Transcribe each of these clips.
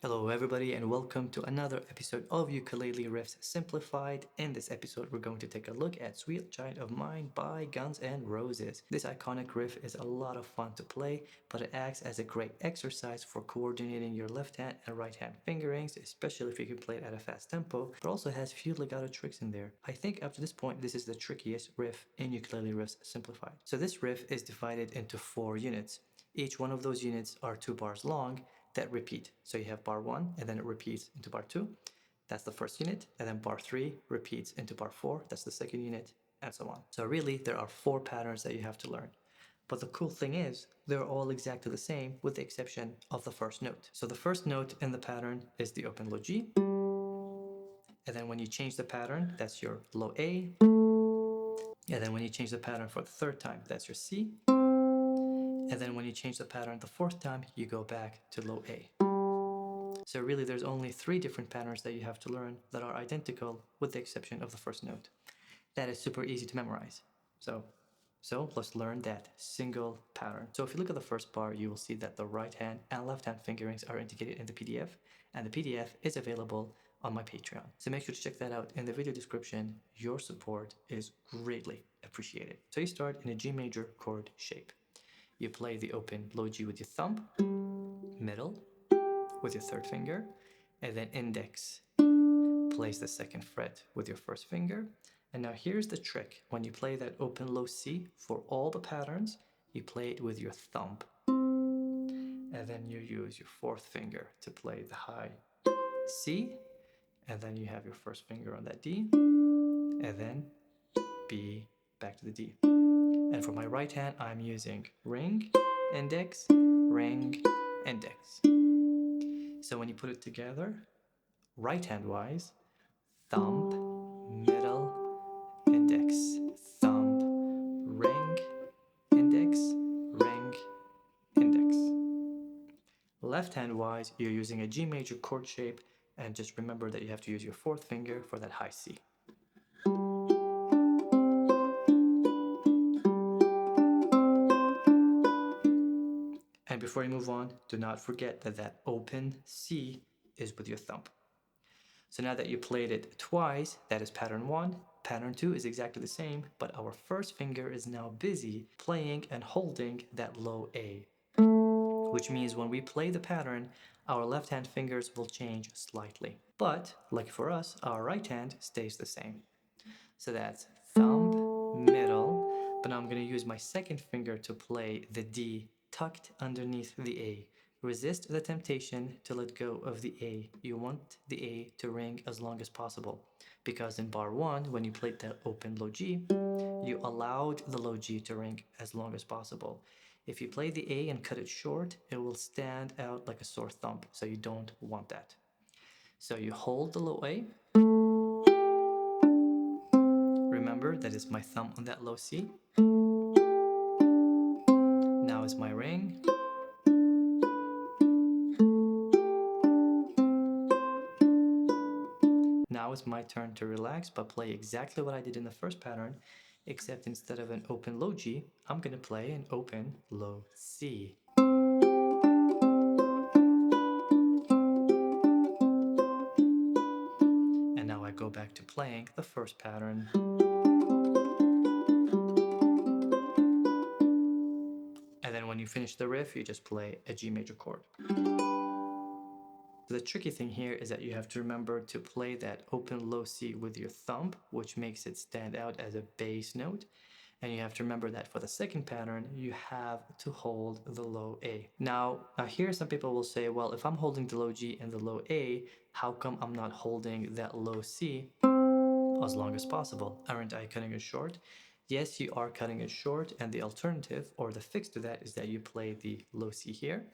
Hello, everybody, and welcome to another episode of Ukulele Riffs Simplified. In this episode, we're going to take a look at Sweet Child of Mine by Guns N' Roses. This iconic riff is a lot of fun to play, but it acts as a great exercise for coordinating your left hand and right hand fingerings, especially if you can play it at a fast tempo, but also has few legato tricks in there. I think up to this point, this is the trickiest riff in Ukulele Riffs Simplified. So this riff is divided into 4 units. Each one of those units are 2 bars long that repeat. So you have bar 1 and then it repeats into bar 2. That's the first unit. And then bar 3 repeats into bar 4. That's the second unit, and so on. So really, there are 4 patterns that you have to learn. But the cool thing is, they're all exactly the same with the exception of the first note. So the first note in the pattern is the open low G. And then when you change the pattern, that's your low A. And then when you change the pattern for the third time, that's your C. And then when you change the pattern the fourth time, you go back to low A. So really there's only 3 different patterns that you have to learn that are identical with the exception of the first note. That is super easy to memorize. So let's learn that single pattern. So if you look at the first bar, you will see that the right hand and left hand fingerings are indicated in the PDF, and the PDF is available on my Patreon. So make sure to check that out in the video description. Your support is greatly appreciated. So you start in a G major chord shape. You play the open low G with your thumb, middle with your third finger, and then index plays the second fret with your first finger. And now here's the trick. When you play that open low C for all the patterns, you play it with your thumb. And then you use your fourth finger to play the high C. And then you have your first finger on that D. And then B back to the D. And for my right hand, I'm using ring, index, ring, index. So when you put it together, right hand wise, thumb, middle, index, thumb, ring, index, ring, index. Left hand wise, you're using a G major chord shape, and just remember that you have to use your fourth finger for that high C. And before you move on, do not forget that that open C is with your thumb. So now that you played it twice, that is pattern 1. Pattern 2 is exactly the same, but our first finger is now busy playing and holding that low A, which means when we play the pattern, our left hand fingers will change slightly. But, like for us, our right hand stays the same. So that's thumb, middle, but now I'm going to use my second finger to play the D tucked underneath the A. Resist the temptation to let go of the A. You want the A to ring as long as possible, because in bar 1, when you played the open low G, you allowed the low G to ring as long as possible. If you play the A and cut it short, it will stand out like a sore thumb, so you don't want that. So you hold the low A. Remember, that is my thumb on that low C. Now is my ring. Now it's my turn to relax, but play exactly what I did in the first pattern, except instead of an open low G, I'm going to play an open low C. And now I go back to playing the first pattern. And then when you finish the riff, you just play a G major chord. The tricky thing here is that you have to remember to play that open low C with your thumb, which makes it stand out as a bass note. And you have to remember that for the second pattern, you have to hold the low A. Now here some people will say, well, if I'm holding the low G and the low A, how come I'm not holding that low C as long as possible? Aren't I cutting it short? Yes, you are cutting it short, and the alternative or the fix to that is that you play the low C here,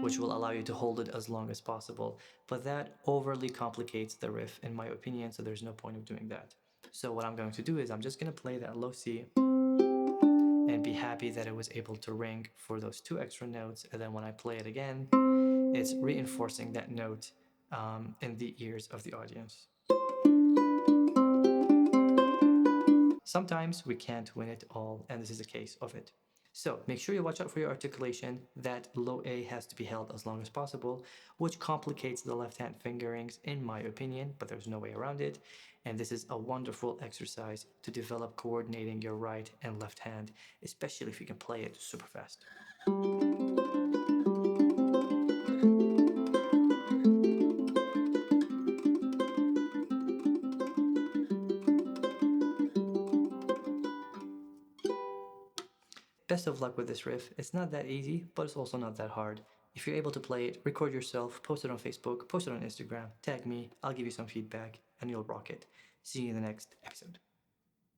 which will allow you to hold it as long as possible. But that overly complicates the riff, in my opinion, so there's no point of doing that. So what I'm going to do is I'm just going to play that low C and be happy that it was able to ring for those 2 extra notes, and then when I play it again, it's reinforcing that note in the ears of the audience. Sometimes we can't win it all, and this is a case of it. So make sure you watch out for your articulation. That low A has to be held as long as possible, which complicates the left hand fingerings in my opinion, but there's no way around it. And this is a wonderful exercise to develop coordinating your right and left hand, especially if you can play it super fast. Best of luck with this riff. It's not that easy, but it's also not that hard. If you're able to play it, record yourself, post it on Facebook, post it on Instagram, tag me, I'll give you some feedback, and you'll rock it. See you in the next episode.